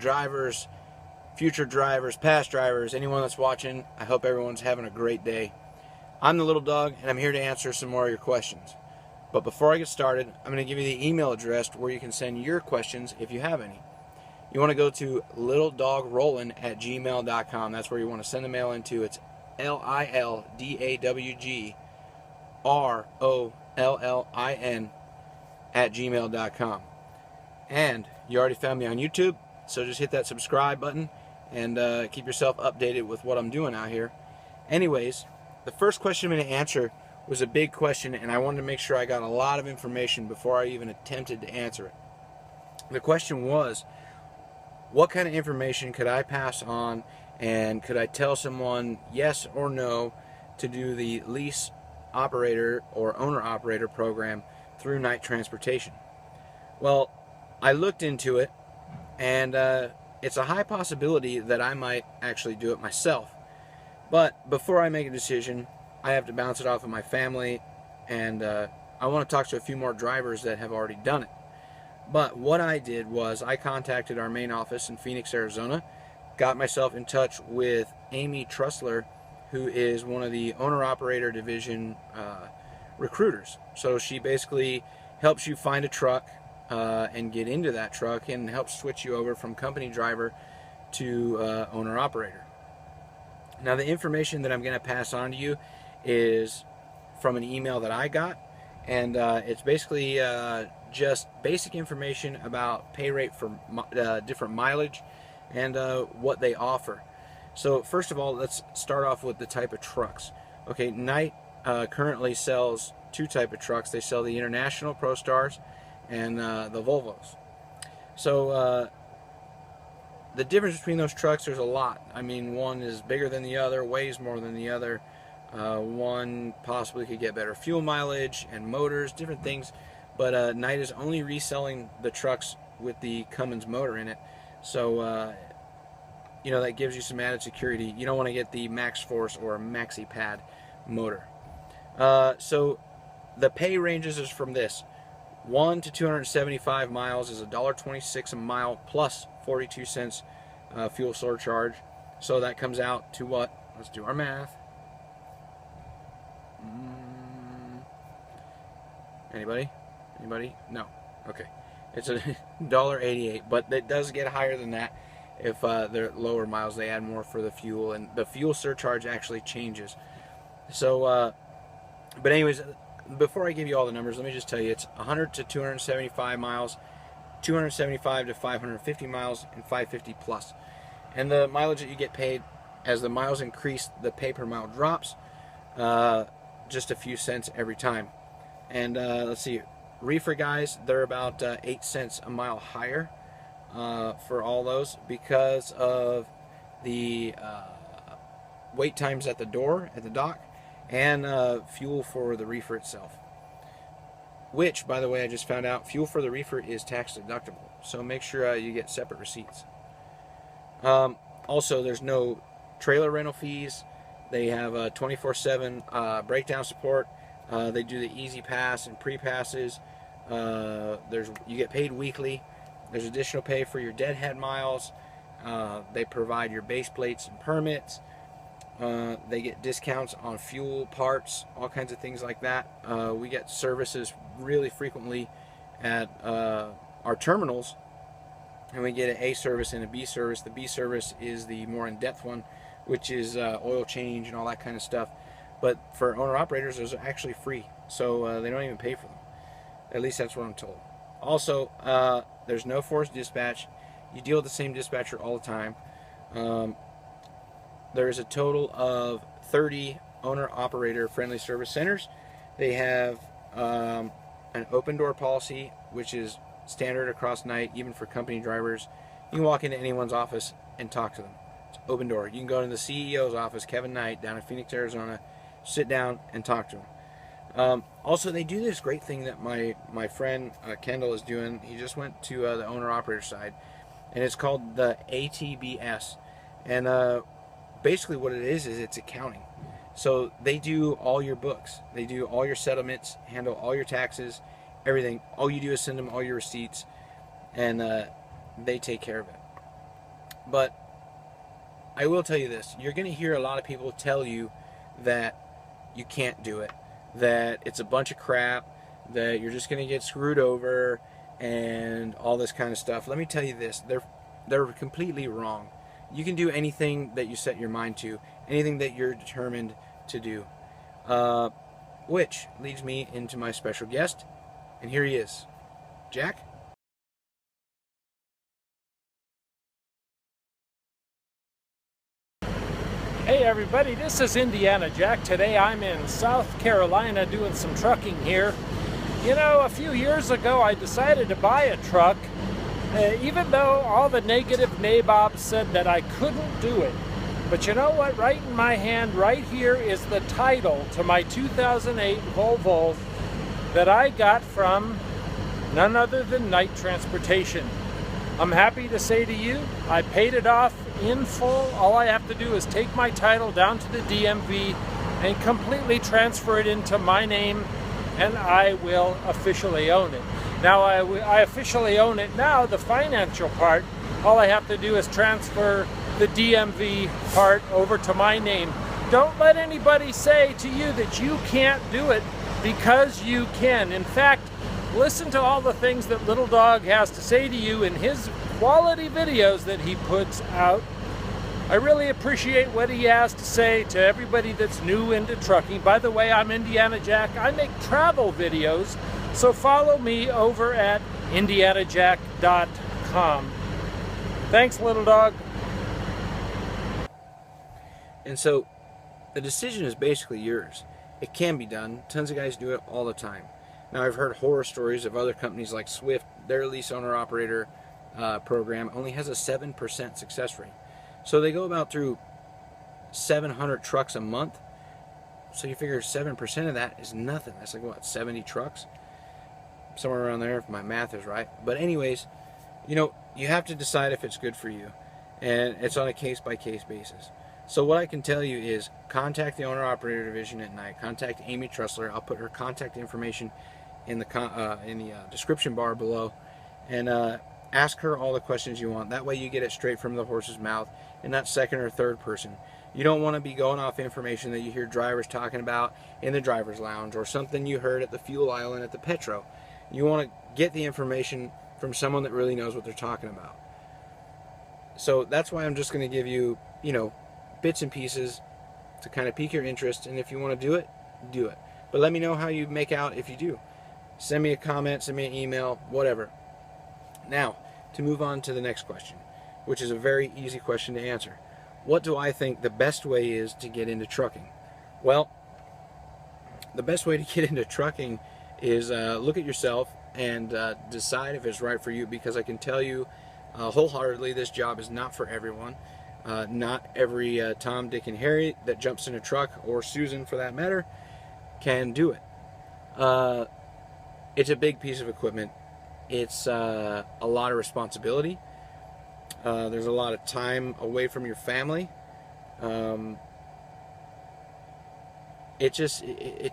drivers, future drivers, past drivers, anyone that's watching. I hope everyone's having a great day. I'm the Little Dog, and I'm here to answer some more of your questions. But before I get started, I'm going to give you the email address where you can send your questions if you have any. You want to go to lildawgrollin@gmail.com. That's where you want to send the mail into. It's LILDAWGROLLIN@gmail.com. And you already found me on YouTube, so just hit that subscribe button and keep yourself updated with what I'm doing out here. Anyways, the first question I'm going to answer was a big question, and I wanted to make sure I got a lot of information before I even attempted to answer it. The question was, what kind of information could I pass on, and could I tell someone yes or no to do the lease operator or owner operator program through Night Transportation? Well, I looked into it, and it's a high possibility that I might actually do it myself. But before I make a decision, I have to bounce it off of my family, and I want to talk to a few more drivers that have already done it. But what I did was I contacted our main office in Phoenix, Arizona, got myself in touch with Amy Trussler, who is one of the owner-operator division recruiters. So she basically helps you find a truck and get into that truck, and helps switch you over from company driver to owner-operator. Now, the information that I'm going to pass on to you is from an email that I got, and it's basically just basic information about pay rate for different mileage and what they offer. So first of all, let's start off with the type of trucks. Okay, Knight currently sells two type of trucks. They sell the International ProStars and the Volvos. So the difference between those trucks, there's a lot. I mean, one is bigger than the other, weighs more than the other. One possibly could get better fuel mileage and motors, different things. But Knight is only reselling the trucks with the Cummins motor in it. So, you know, that gives you some added security. You don't want to get the Max Force or Maxi Pad motor. So the pay ranges is from this. 1 to 275 miles is $1.26 a mile plus 42 cents fuel surcharge. So that comes out to what? Let's do our math. Anybody? Anybody? No. Okay. It's $1.88, but it does get higher than that if they're lower miles. They add more for the fuel, and the fuel surcharge actually changes. So, but anyways, before I give you all the numbers, let me just tell you it's 100 to 275 miles, 275 to 550 miles, and 550 plus. And the mileage that you get paid, as the miles increase, the pay per mile drops just a few cents every time. And let's see, reefer guys, they're about 8 cents a mile higher for all those because of the wait times at the door, at the dock, and fuel for the reefer itself. Which, by the way, I just found out, fuel for the reefer is tax deductible. So make sure you get separate receipts. Also, there's no trailer rental fees. They have 24/7 breakdown support. They do the easy pass and pre-passes. You get paid weekly. There's additional pay for your deadhead miles. They provide your base plates and permits. They get discounts on fuel, parts, all kinds of things like that. We get services really frequently at our terminals, and we get an A service and a B service. The B service is the more in-depth one, which is oil change and all that kind of stuff. But for owner-operators, those are actually free, so they don't even pay for them. At least that's what I'm told. Also, there's no forced dispatch. You deal with the same dispatcher all the time. There is a total of 30 owner-operator friendly service centers. They have an open door policy, which is standard across Night, even for company drivers. You can walk into anyone's office and talk to them. It's open door. You can go to the CEO's office, Kevin Knight, down in Phoenix, Arizona, sit down and talk to him. Also, they do this great thing that my friend Kendall is doing. He just went to the owner-operator side, and it's called the ATBS. And basically what it is it's accounting. So they do all your books. They do all your settlements, handle all your taxes, everything. All you do is send them all your receipts, and they take care of it. But I will tell you this. You're going to hear a lot of people tell you that you can't do it, that it's a bunch of crap, that you're just going to get screwed over, and all this kind of stuff. Let me tell you this. They're completely wrong. You can do anything that you set your mind to, anything that you're determined to do. Which leads me into my special guest, and here he is. Jack? Hey everybody, this is Indiana Jack. Today I'm in South Carolina doing some trucking here. You know, a few years ago I decided to buy a truck, even though all the negative nabobs said that I couldn't do it. But you know what? Right in my hand, right here, is the title to my 2008 Volvo that I got from none other than Night Transportation. I'm happy to say to you, I paid it off in full. All I have to do is take my title down to the DMV and completely transfer it into my name, and I will officially own it. Now I officially own it now. The financial part, all I have to do is transfer the DMV part over to my name. Don't let anybody say to you that you can't do it, because you can. In fact, listen to all the things that Lil Dawg has to say to you in his quality videos that he puts out. I really appreciate what he has to say to everybody that's new into trucking. By the way, I'm Indiana Jack. I make travel videos, so follow me over at indianajack.com. Thanks, Lil Dawg. And so, the decision is basically yours. It can be done. Tons of guys do it all the time. Now, I've heard horror stories of other companies like Swift. Their lease owner-operator program only has a 7% success rate. So they go about through 700 trucks a month. So you figure 7% of that is nothing. That's like, what, 70 trucks? Somewhere around there, if my math is right. But anyways, you know, you have to decide if it's good for you. And it's on a case-by-case basis. So what I can tell you is contact the owner-operator division at Night. Contact Amy Trussler. I'll put her contact information in the description bar below. And ask her all the questions you want. That way you get it straight from the horse's mouth and not second or third person. You don't want to be going off information that you hear drivers talking about in the driver's lounge or something you heard at the fuel island at the Petro. You want to get the information from someone that really knows what they're talking about. So that's why I'm just going to give you, you know, bits and pieces to kind of pique your interest, and if you want to do it, do it. But let me know how you make out if you do. Send me a comment, send me an email, whatever. Now, to move on to the next question, which is a very easy question to answer. What do I think the best way is to get into trucking? Well, the best way to get into trucking is look at yourself and decide if it's right for you, because I can tell you wholeheartedly this job is not for everyone. Not every Tom, Dick, and Harry that jumps in a truck, or Susan for that matter, can do it. It's a big piece of equipment. It's a lot of responsibility. There's a lot of time away from your family. It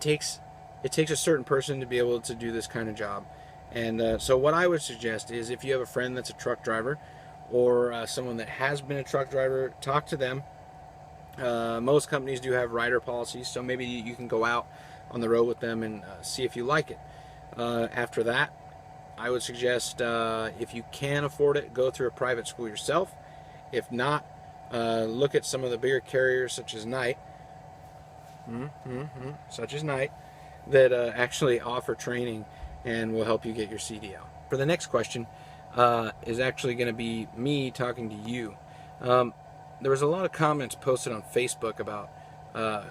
takes a certain person to be able to do this kind of job. And so what I would suggest is, if you have a friend that's a truck driver, or someone that has been a truck driver, talk to them. Most companies do have rider policies, so maybe you can go out on the road with them and see if you like it. After that, I would suggest, if you can afford it, go through a private school yourself. If not, look at some of the bigger carriers such as Night, that actually offer training and will help you get your CDL. For the next question, is actually going to be me talking to you. There was a lot of comments posted on Facebook about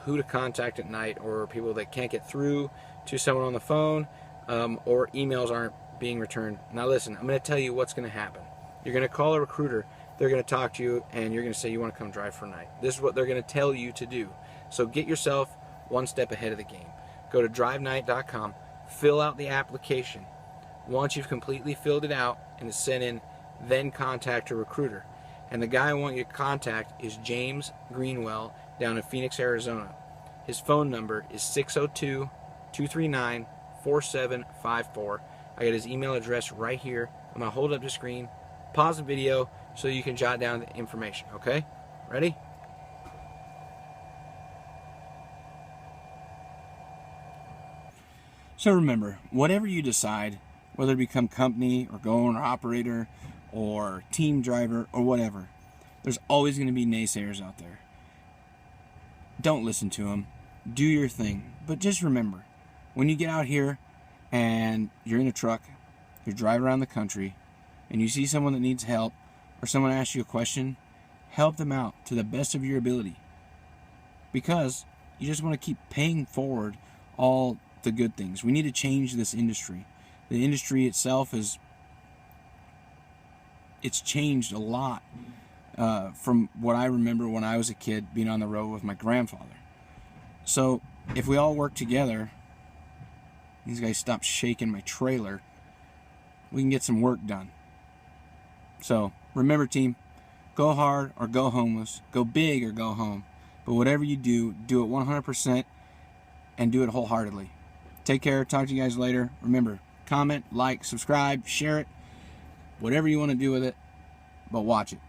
who to contact at Night, or people that can't get through to someone on the phone, or emails aren't being returned. Now listen, I'm going to tell you what's going to happen. You're going to call a recruiter, they're going to talk to you, and you're going to say you want to come drive for Night. This is what they're going to tell you to do. So get yourself one step ahead of the game. Go to drivenight.com, fill out the application. Once you've completely filled it out and it's sent in, then contact a recruiter. And the guy I want you to contact is James Greenwell down in Phoenix, Arizona. His phone number is 602-239-4754. I got his email address right here. I'm going to hold up the screen, pause the video, so you can jot down the information, okay? Ready? So remember, whatever you decide, whether to become company or go owner operator or team driver or whatever, there's always going to be naysayers out there. Don't listen to them. Do your thing. But just remember, when you get out here and you're in a truck, you're driving around the country, and you see someone that needs help or someone asks you a question, help them out to the best of your ability. Because you just want to keep paying forward all the good things. We need to change this industry. The industry itself it's changed a lot from what I remember when I was a kid being on the road with my grandfather. So if we all work together, these guys stop shaking my trailer, we can get some work done. So remember, team, go hard or go homeless, go big or go home. But whatever you do, do it 100% and do it wholeheartedly. Take care. Talk to you guys later. Remember, comment, like, subscribe, share it, whatever you want to do with it, but watch it.